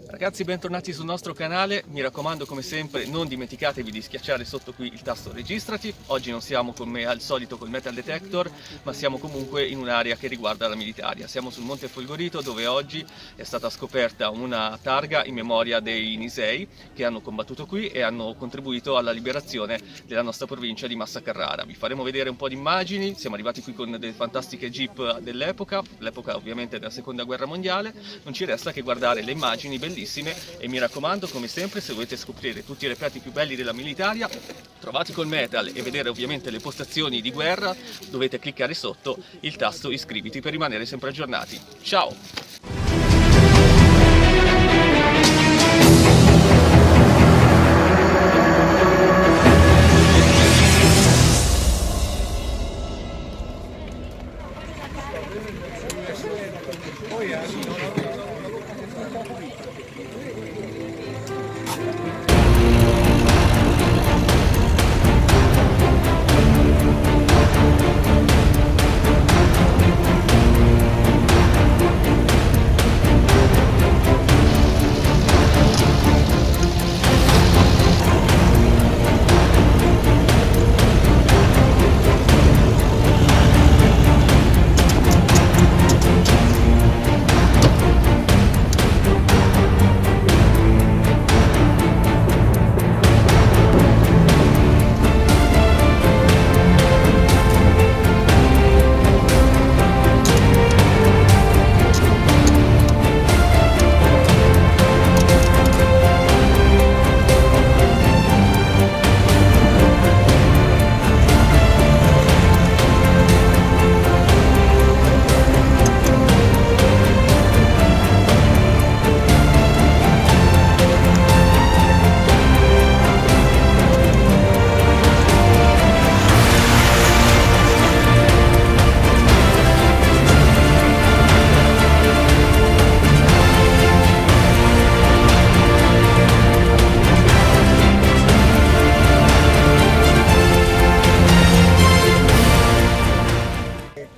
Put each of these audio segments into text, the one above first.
Ragazzi, bentornati sul nostro canale. Mi raccomando, come sempre, non dimenticatevi di schiacciare sotto qui il tasto registrati. Oggi non siamo con me al solito col metal detector, ma siamo comunque in un'area che riguarda la militaria. Siamo sul Monte Folgorito, dove oggi è stata scoperta una targa in memoria dei Nisei che hanno combattuto qui e hanno contribuito alla liberazione della nostra provincia di Massa Carrara. Vi faremo vedere un po' di immagini. Siamo arrivati qui con delle fantastiche jeep dell'epoca, l'epoca ovviamente della seconda guerra mondiale. Non ci resta che guardare le immagini bellissime e mi raccomando, come sempre, se volete scoprire tutti i reperti più belli della militaria, trovati col metal e vedere ovviamente le postazioni di guerra, dovete cliccare sotto il tasto iscriviti per rimanere sempre aggiornati. Ciao!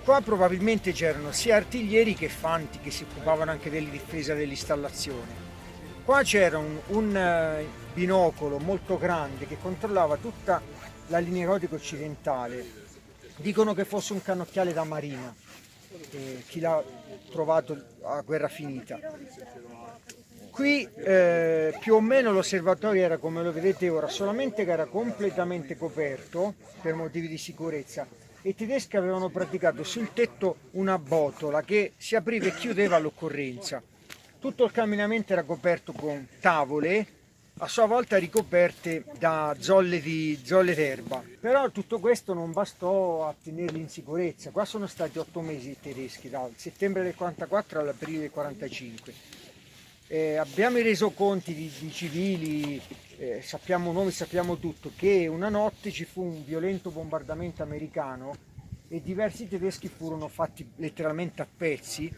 Qua probabilmente c'erano sia artiglieri che fanti che si occupavano anche della difesa dell'installazione. Qua c'era un binocolo molto grande che controllava tutta la linea gotica occidentale. Dicono che fosse un cannocchiale da marina, chi l'ha trovato a guerra finita. Qui più o meno l'osservatorio era come lo vedete ora, solamente che era completamente coperto per motivi di sicurezza. I tedeschi avevano praticato sul tetto una botola che si apriva e chiudeva all'occorrenza. Tutto il camminamento era coperto con tavole, a sua volta ricoperte da zolle d'erba. Però tutto questo non bastò a tenerli in sicurezza. Qua sono stati 8 mesi i tedeschi, dal settembre del 44 all'aprile del 45. Abbiamo i resoconti di civili, sappiamo nomi, sappiamo tutto, che una notte ci fu un violento bombardamento americano e diversi tedeschi furono fatti letteralmente a pezzi,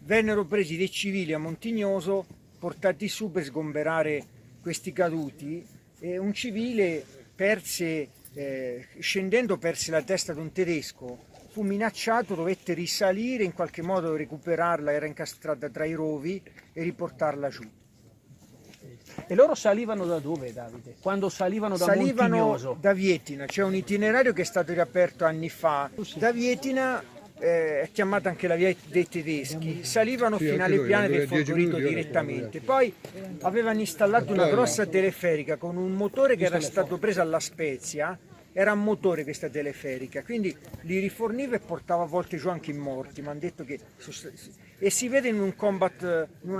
vennero presi dei civili a Montignoso, portati su per sgomberare questi caduti e un civile scendendo perse la testa di un tedesco, fu minacciato, dovette risalire, in qualche modo recuperarla, era incastrata tra i rovi e riportarla giù. E loro salivano da dove, Davide? Quando salivano da Montignoso? Da Vietina, c'è un itinerario che è stato riaperto anni fa. Da Vietina è chiamata anche la via dei tedeschi, salivano fino alle piane del Folgorito direttamente. Poi avevano installato una grossa teleferica con un motore che era stato preso alla Spezia. Era un motore questa teleferica, quindi li riforniva e portava a volte giù anche i morti. Mi hanno detto che e si vede in una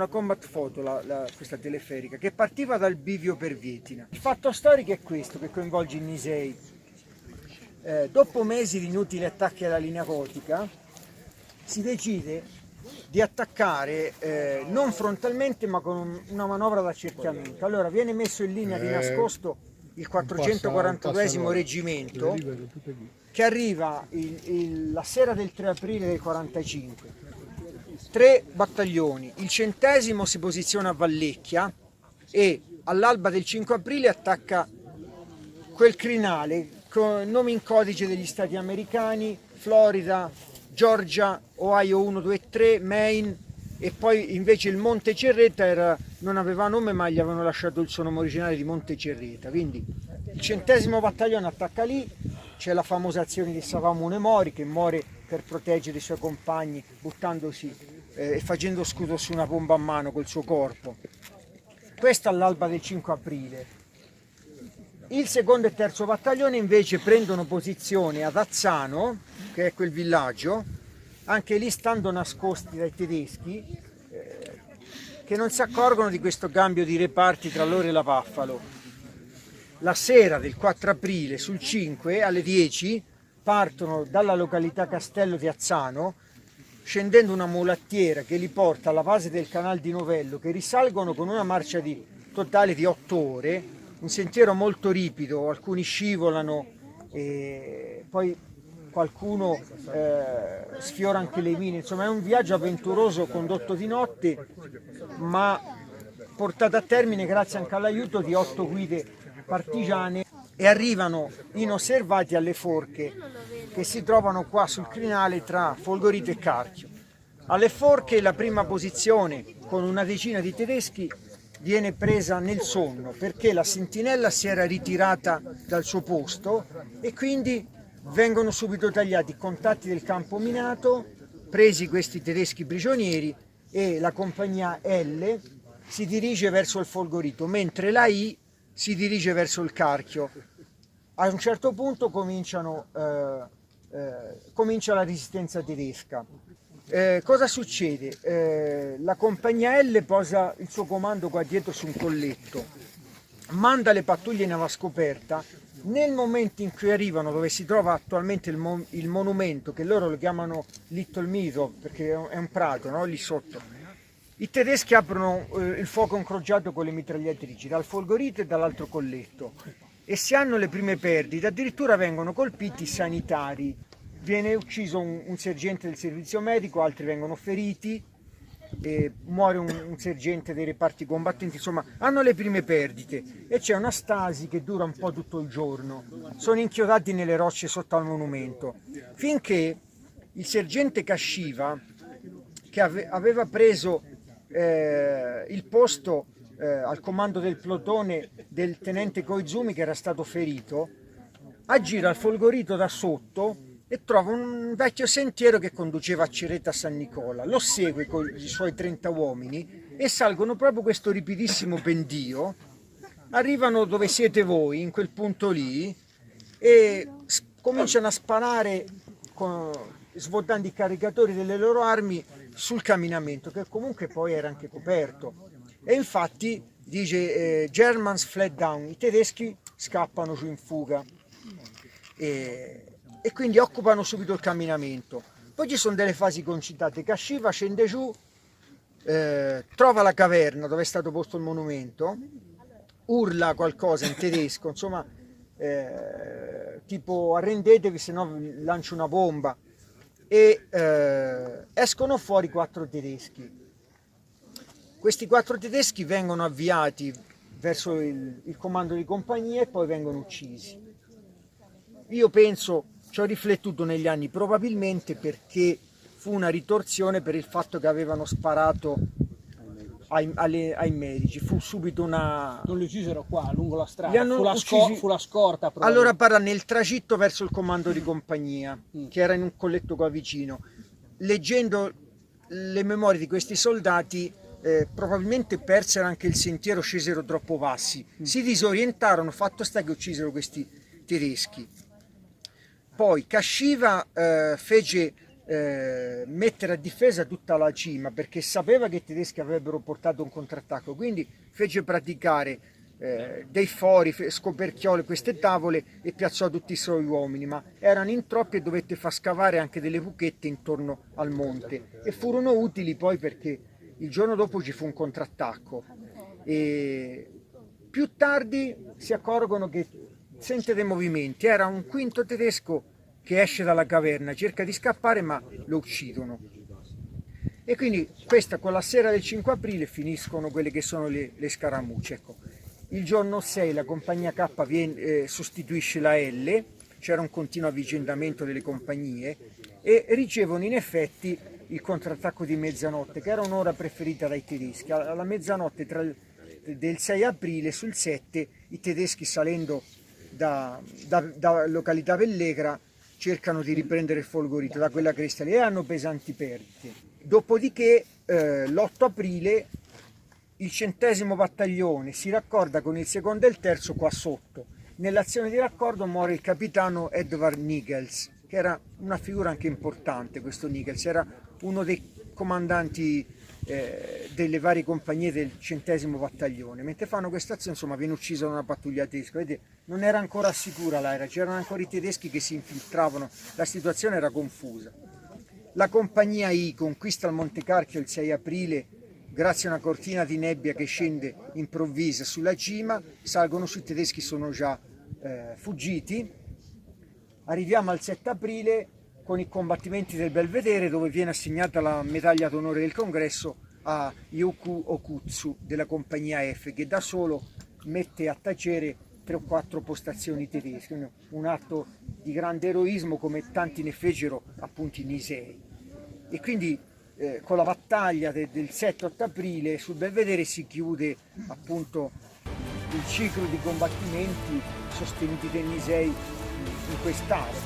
combat photo questa teleferica che partiva dal bivio per Vietina. Il fatto storico è questo che coinvolge i Nisei. Dopo mesi di inutili attacchi alla linea gotica si decide di attaccare non frontalmente ma con una manovra d'accerchiamento. Allora viene messo in linea di nascosto il 442 reggimento che arriva la sera del 3 aprile del 45, 3 battaglioni, il 100° si posiziona a Vallecchia e all'alba del 5 aprile attacca quel crinale con nomi in codice degli stati americani: Florida, Georgia, Ohio 1, 2 e 3, Maine, e poi invece il Monte Cerreta non aveva nome, ma gli avevano lasciato il suo nome originale di Monte Cerreta. Quindi il 100° battaglione attacca lì, c'è la famosa azione di Savamune Mori, che muore per proteggere i suoi compagni buttandosi e facendo scudo su una bomba a mano col suo corpo. Questo all'alba del 5 aprile. Il 2° e 3° battaglione invece prendono posizione ad Azzano, che è quel villaggio, anche lì stando nascosti dai tedeschi, che non si accorgono di questo cambio di reparti tra loro e la Paffalo. La sera del 4 aprile sul 5 alle 10 partono dalla località Castello di Azzano, scendendo una mulattiera che li porta alla base del canale di Novello, che risalgono con una marcia totale di 8 ore, un sentiero molto ripido, alcuni scivolano e poi qualcuno sfiora anche le mine, insomma è un viaggio avventuroso condotto di notte, ma portato a termine grazie anche all'aiuto di 8 guide partigiane, e arrivano inosservati alle forche che si trovano qua sul crinale tra Folgorito e Carchio. Alle forche la prima posizione con una decina di tedeschi viene presa nel sonno perché la sentinella si era ritirata dal suo posto e quindi vengono subito tagliati i contatti del campo minato, presi questi tedeschi prigionieri, e la compagnia L si dirige verso il Folgorito, mentre la I si dirige verso il Carchio. A un certo punto comincia la resistenza tedesca. Cosa succede? La compagnia L posa il suo comando qua dietro su un colletto, manda le pattuglie in avascoperta. Nel momento in cui arrivano dove si trova attualmente il monumento, che loro lo chiamano Little Meadow perché è un prato, no? Lì sotto, i tedeschi aprono il fuoco incrociato con le mitragliatrici dal Folgorito e dall'altro colletto, e si hanno le prime perdite, addirittura vengono colpiti i sanitari, viene ucciso un sergente del servizio medico, altri vengono feriti, muore un sergente dei reparti combattenti, insomma hanno le prime perdite e c'è una stasi che dura un po' tutto il giorno, sono inchiodati nelle rocce sotto al monumento, finché il sergente Casciva, che aveva preso il posto al comando del plotone del tenente Koizumi, che era stato ferito, aggira al Folgorito da sotto e trova un vecchio sentiero che conduceva a Cerreta San Nicola, lo segue con i suoi 30 uomini e salgono proprio questo ripidissimo pendio, arrivano dove siete voi, in quel punto lì, e cominciano a sparare svuotando i caricatori delle loro armi sul camminamento, che comunque poi era anche coperto, e infatti dice Germans fled down, i tedeschi scappano giù in fuga e quindi occupano subito il camminamento. Poi ci sono delle fasi concitate. Casciva scende giù, trova la caverna dove è stato posto il monumento, urla qualcosa in tedesco, insomma tipo arrendetevi se no lancio una bomba, e escono fuori 4 tedeschi. Questi 4 tedeschi vengono avviati verso il comando di compagnia e poi vengono uccisi. Io penso, ci ho riflettuto negli anni, probabilmente perché fu una ritorsione per il fatto che avevano sparato ai medici, fu subito una... Non li uccisero qua, lungo la strada, fu la scorta. Allora parla nel tragitto verso il comando di compagnia, che era in un colletto qua vicino. Leggendo le memorie di questi soldati, probabilmente persero anche il sentiero, scesero troppo bassi, si disorientarono, fatto sta che uccisero questi tedeschi. Poi Casciva fece mettere a difesa tutta la cima perché sapeva che i tedeschi avrebbero portato un contrattacco, quindi fece praticare dei fori, scoperchiò queste tavole e piazzò tutti i suoi uomini, ma erano in troppi e dovette far scavare anche delle buchette intorno al monte, e furono utili poi perché il giorno dopo ci fu un contrattacco e più tardi si accorgono che sente dei movimenti, era un quinto tedesco che esce dalla caverna, cerca di scappare ma lo uccidono. E quindi questa, con la sera del 5 aprile finiscono quelle che sono le scaramucce. Ecco. Il giorno 6 la compagnia K sostituisce la L, c'era un continuo avvicendamento delle compagnie e ricevono in effetti il contrattacco di mezzanotte, che era un'ora preferita dai tedeschi. Alla mezzanotte del 6 aprile sul 7 i tedeschi, salendo da località Vellegra, cercano di riprendere il Folgorito da quella cresta lì e hanno pesanti perdite. Dopodiché l'8 aprile il 100° battaglione si raccorda con il secondo e il terzo qua sotto. Nell'azione di raccordo muore il capitano Edvard Nichols, che era una figura anche importante. Questo Nichols era uno dei comandanti delle varie compagnie del 100° battaglione. Mentre fanno questa azione, insomma, viene ucciso da una pattuglia tedesca. Vedete, non era ancora sicura l'area, c'erano ancora i tedeschi che si infiltravano, la situazione era confusa. La compagnia I conquista il Monte Carchio il 6 aprile grazie a una cortina di nebbia che scende improvvisa sulla cima. Salgono su, i tedeschi sono già fuggiti. Arriviamo al 7 aprile con i combattimenti del Belvedere, dove viene assegnata la medaglia d'onore del congresso a Yoku Okutsu della compagnia F, che da solo mette a tacere 3 o 4 postazioni tedesche, un atto di grande eroismo come tanti ne fecero appunto i Nisei. E quindi con la battaglia del 7-8 aprile sul Belvedere si chiude appunto il ciclo di combattimenti sostenuti dai Nisei in quest'area.